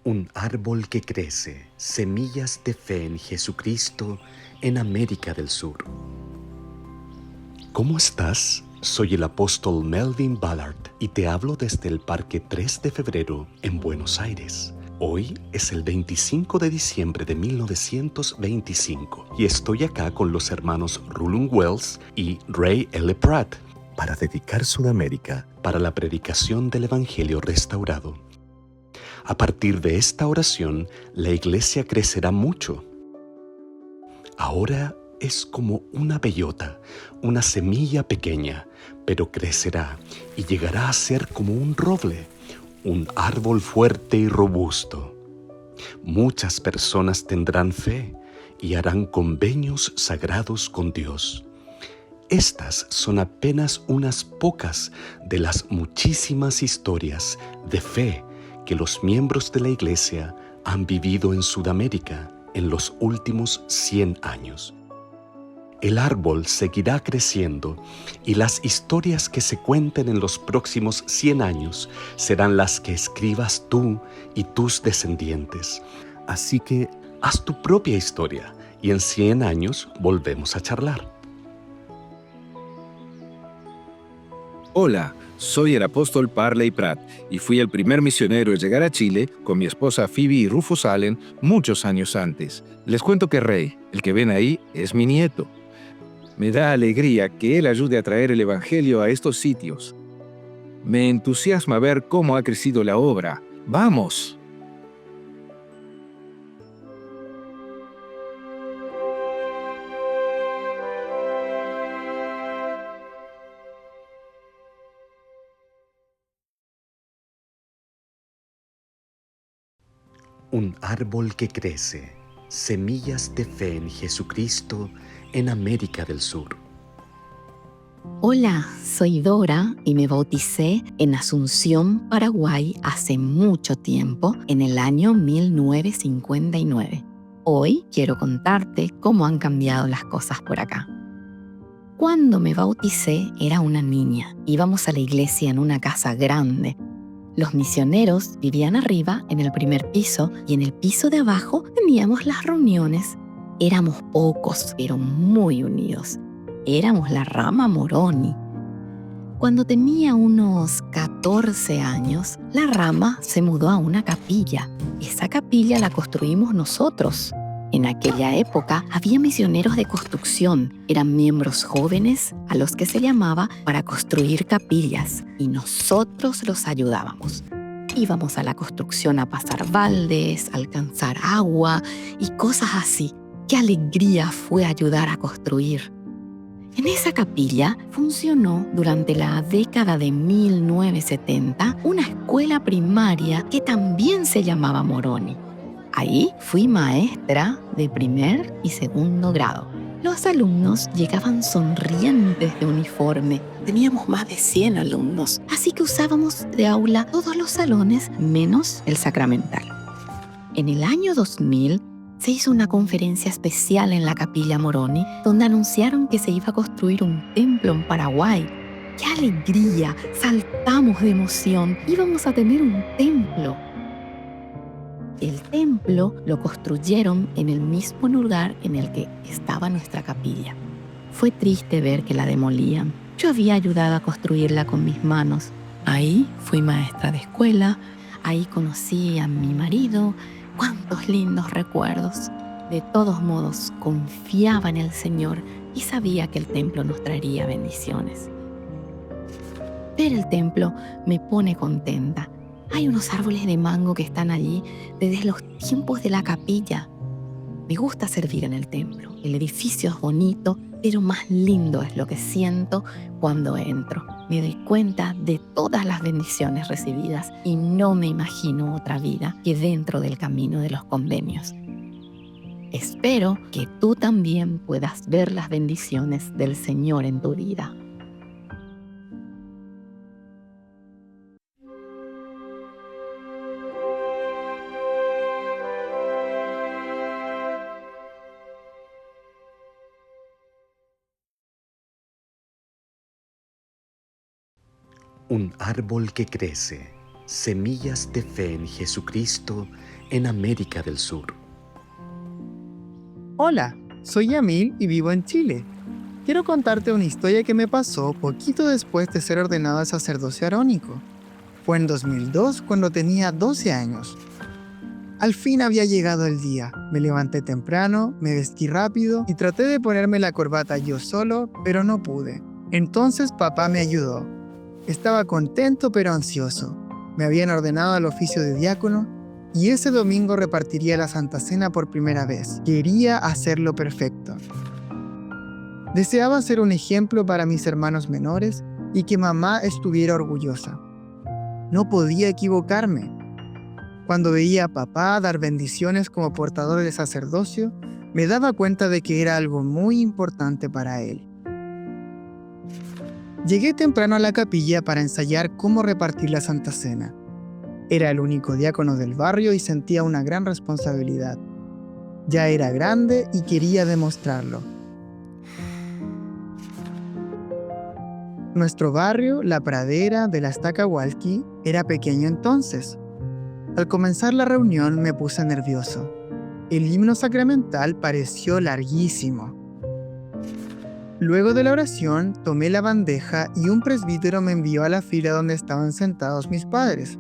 Un árbol que crece, semillas de fe en Jesucristo en América del Sur. ¿Cómo estás? Soy el apóstol Melvin Ballard y te hablo desde el Parque 3 de Febrero en Buenos Aires. Hoy es el 25 de diciembre de 1925 y estoy acá con los hermanos Rulon Wells y Ray L. Pratt para dedicar Sudamérica para la predicación del Evangelio restaurado. A partir de esta oración, la iglesia crecerá mucho. Ahora es como una bellota, una semilla pequeña, pero crecerá y llegará a ser como un roble, un árbol fuerte y robusto. Muchas personas tendrán fe y harán convenios sagrados con Dios. Estas son apenas unas pocas de las muchísimas historias de fe que los miembros de la Iglesia han vivido en Sudamérica en los últimos 100 años. El árbol seguirá creciendo y las historias que se cuenten en los próximos 100 años serán las que escribas tú y tus descendientes. Así que haz tu propia historia y en 100 años volvemos a charlar. Hola, soy el apóstol Parley Pratt y fui el primer misionero en llegar a Chile con mi esposa Phoebe y Rufus Allen muchos años antes. Les cuento que Ray, el que ven ahí, es mi nieto. Me da alegría que él ayude a traer el Evangelio a estos sitios. Me entusiasma ver cómo ha crecido la obra. ¡Vamos! Un árbol que crece, semillas de fe en Jesucristo en América del Sur. Hola, soy Dora y me bauticé en Asunción, Paraguay, hace mucho tiempo, en el año 1959. Hoy quiero contarte cómo han cambiado las cosas por acá. Cuando me bauticé era una niña. Íbamos a la iglesia en una casa grande. Los misioneros vivían arriba, en el primer piso, y en el piso de abajo teníamos las reuniones. Éramos pocos, pero muy unidos. Éramos la rama Moroni. Cuando tenía unos 14 años, la rama se mudó a una capilla. Esa capilla la construimos nosotros. En aquella época había misioneros de construcción. Eran miembros jóvenes a los que se llamaba para construir capillas y nosotros los ayudábamos. Íbamos a la construcción a pasar baldes, a alcanzar agua y cosas así. ¡Qué alegría fue ayudar a construir! En esa capilla funcionó durante la década de 1970 una escuela primaria que también se llamaba Moroni. Ahí fui maestra de primer y segundo grado. Los alumnos llegaban sonrientes de uniforme. Teníamos más de 100 alumnos, así que usábamos de aula todos los salones menos el sacramental. En el año 2000 se hizo una conferencia especial en la Capilla Moroni donde anunciaron que se iba a construir un templo en Paraguay. ¡Qué alegría! Saltamos de emoción. Íbamos a tener un templo. El templo lo construyeron en el mismo lugar en el que estaba nuestra capilla. Fue triste ver que la demolían. Yo había ayudado a construirla con mis manos. Ahí fui maestra de escuela, ahí conocí a mi marido. ¡Cuántos lindos recuerdos! De todos modos, confiaba en el Señor y sabía que el templo nos traería bendiciones. Ver el templo me pone contenta. Hay unos árboles de mango que están allí desde los tiempos de la capilla. Me gusta servir en el templo. El edificio es bonito, pero más lindo es lo que siento cuando entro. Me doy cuenta de todas las bendiciones recibidas y no me imagino otra vida que dentro del camino de los convenios. Espero que tú también puedas ver las bendiciones del Señor en tu vida. Un árbol que crece, Semillas de fe en Jesucristo en América del Sur. Hola, soy Yamil y vivo en Chile. Quiero contarte una historia que me pasó poquito después de ser ordenado al sacerdocio arónico. Fue en 2002 cuando tenía 12 años. Al fin había llegado el día. Me levanté temprano, me vestí rápido y traté de ponerme la corbata yo solo, pero no pude. Entonces papá me ayudó. Estaba contento pero ansioso. Me habían ordenado al oficio de diácono y ese domingo repartiría la Santa Cena por primera vez. Quería hacerlo perfecto. Deseaba ser un ejemplo para mis hermanos menores y que mamá estuviera orgullosa. No podía equivocarme. Cuando veía a papá dar bendiciones como portador del sacerdocio, me daba cuenta de que era algo muy importante para él. Llegué temprano a la capilla para ensayar cómo repartir la Santa Cena. Era el único diácono del barrio y sentía una gran responsabilidad. Ya era grande y quería demostrarlo. Nuestro barrio, La Pradera de la Estaca Hualqui, era pequeño entonces. Al comenzar la reunión me puse nervioso. El himno sacramental pareció larguísimo. Luego de la oración, tomé la bandeja y un presbítero me envió a la fila donde estaban sentados mis padres.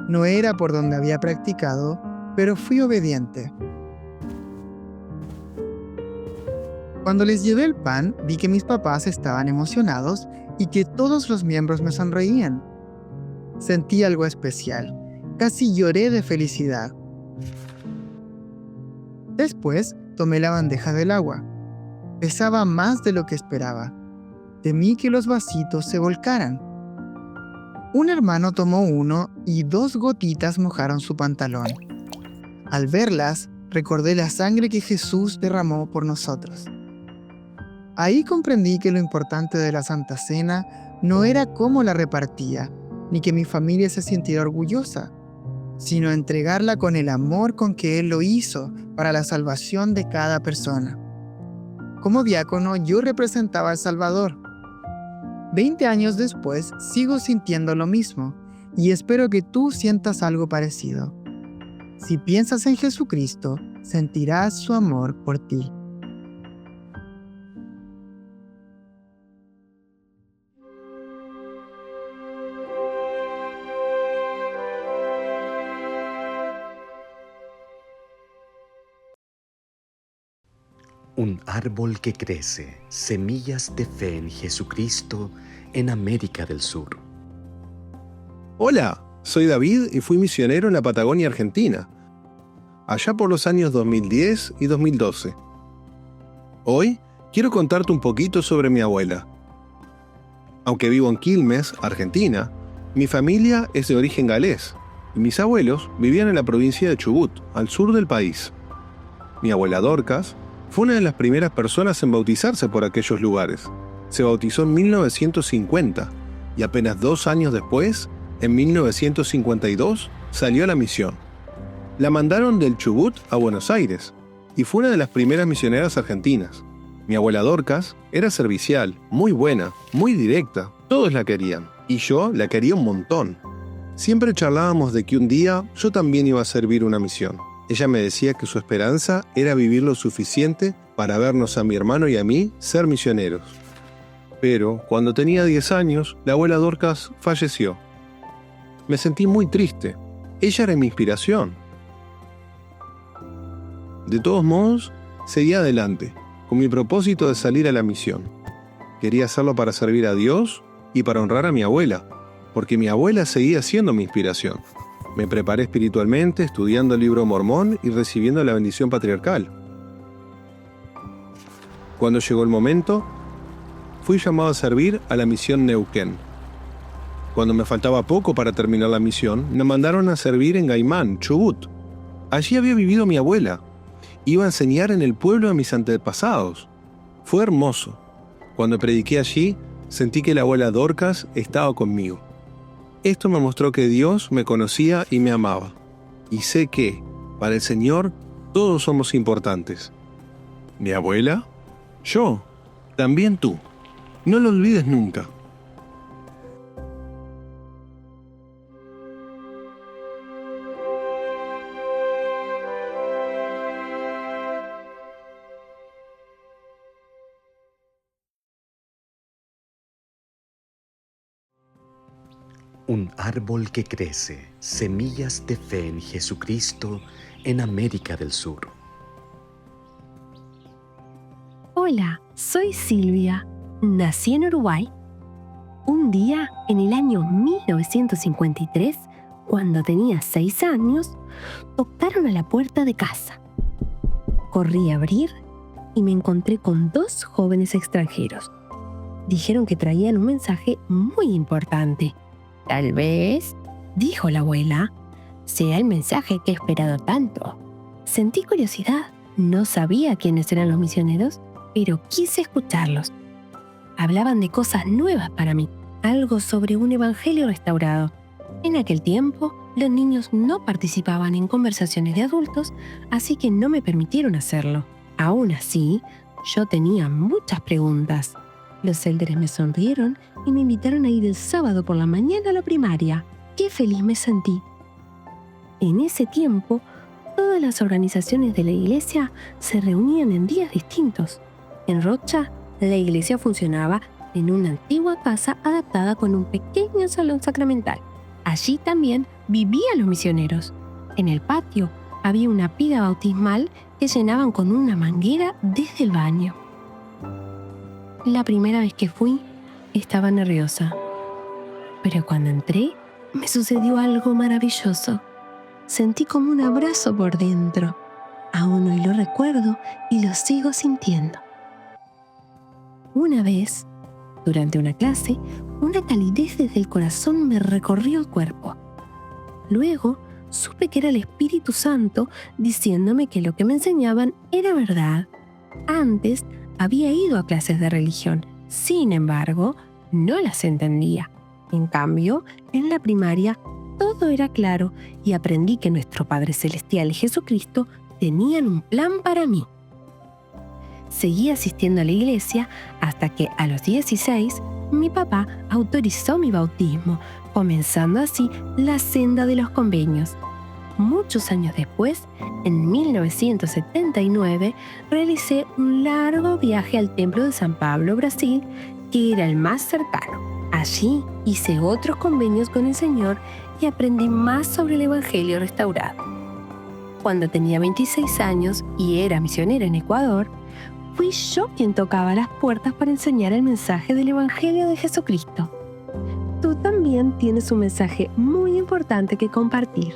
No era por donde había practicado, pero fui obediente. Cuando les llevé el pan, vi que mis papás estaban emocionados y que todos los miembros me sonreían. Sentí algo especial. Casi lloré de felicidad. Después, tomé la bandeja del agua. Pesaba más de lo que esperaba. Temí que los vasitos se volcaran. Un hermano tomó uno y 2 gotitas mojaron su pantalón. Al verlas, recordé la sangre que Jesús derramó por nosotros. Ahí comprendí que lo importante de la Santa Cena no era cómo la repartía, ni que mi familia se sintiera orgullosa, sino entregarla con el amor con que Él lo hizo para la salvación de cada persona. Como diácono, yo representaba al Salvador. 20 años después, sigo sintiendo lo mismo y espero que tú sientas algo parecido. Si piensas en Jesucristo, sentirás su amor por ti. Un árbol que crece, semillas de fe en Jesucristo en América del Sur. Hola, soy David y fui misionero en la Patagonia Argentina, allá por los años 2010 y 2012. Hoy quiero contarte un poquito sobre mi abuela. Aunque vivo en Quilmes, Argentina, mi familia es de origen galés y mis abuelos vivían en la provincia de Chubut, al sur del país. Mi abuela Dorcas fue una de las primeras personas en bautizarse por aquellos lugares. Se bautizó en 1950 y apenas 2 años después, en 1952, salió a la misión. La mandaron del Chubut a Buenos Aires y fue una de las primeras misioneras argentinas. Mi abuela Dorcas era servicial, muy buena, muy directa, todos la querían y yo la quería un montón. Siempre charlábamos de que un día yo también iba a servir una misión. Ella me decía que su esperanza era vivir lo suficiente para vernos a mi hermano y a mí ser misioneros. Pero cuando tenía 10 años, la abuela Dorcas falleció. Me sentí muy triste. Ella era mi inspiración. De todos modos, seguí adelante, con mi propósito de salir a la misión. Quería hacerlo para servir a Dios y para honrar a mi abuela, porque mi abuela seguía siendo mi inspiración. Me preparé espiritualmente, estudiando el libro mormón y recibiendo la bendición patriarcal. Cuando llegó el momento, fui llamado a servir a la misión Neuquén. Cuando me faltaba poco para terminar la misión, me mandaron a servir en Gaimán, Chubut. Allí había vivido mi abuela. Iba a enseñar en el pueblo de mis antepasados. Fue hermoso. Cuando prediqué allí, sentí que la abuela Dorcas estaba conmigo. Esto me mostró que Dios me conocía y me amaba. Y sé que, para el Señor, todos somos importantes. Mi abuela, yo, también tú. No lo olvides nunca. Un árbol que crece, semillas de fe en Jesucristo en América del Sur. Hola, soy Silvia. Nací en Uruguay. Un día, en el año 1953, cuando tenía 6 años, tocaron a la puerta de casa. Corrí a abrir y me encontré con 2 jóvenes extranjeros. Dijeron que traían un mensaje muy importante. Tal vez, dijo la abuela, sea el mensaje que he esperado tanto. Sentí curiosidad. No sabía quiénes eran los misioneros, pero quise escucharlos. Hablaban de cosas nuevas para mí, algo sobre un evangelio restaurado. En aquel tiempo, los niños no participaban en conversaciones de adultos, así que no me permitieron hacerlo. Aún así, yo tenía muchas preguntas. Los élderes me sonrieron y me invitaron a ir el sábado por la mañana a la primaria. ¡Qué feliz me sentí! En ese tiempo, todas las organizaciones de la iglesia se reunían en días distintos. En Rocha, la iglesia funcionaba en una antigua casa adaptada con un pequeño salón sacramental. Allí también vivían los misioneros. En el patio había una pila bautismal que llenaban con una manguera desde el baño. La primera vez que fui, estaba nerviosa. Pero cuando entré, me sucedió algo maravilloso. Sentí como un abrazo por dentro. Aún hoy lo recuerdo y lo sigo sintiendo. Una vez, durante una clase, una calidez desde el corazón me recorrió el cuerpo. Luego, supe que era el Espíritu Santo diciéndome que lo que me enseñaban era verdad. Antes, había ido a clases de religión. Sin embargo, no las entendía. En cambio, en la primaria, todo era claro y aprendí que nuestro Padre Celestial y Jesucristo tenían un plan para mí. Seguí asistiendo a la iglesia hasta que a los 16 mi papá autorizó mi bautismo, comenzando así la senda de los convenios. Muchos años después, en 1979, realicé un largo viaje al Templo de San Pablo, Brasil, que era el más cercano. Allí hice otros convenios con el Señor y aprendí más sobre el Evangelio restaurado. Cuando tenía 26 años y era misionera en Ecuador, fui yo quien tocaba las puertas para enseñar el mensaje del Evangelio de Jesucristo. Tú también tienes un mensaje muy importante que compartir.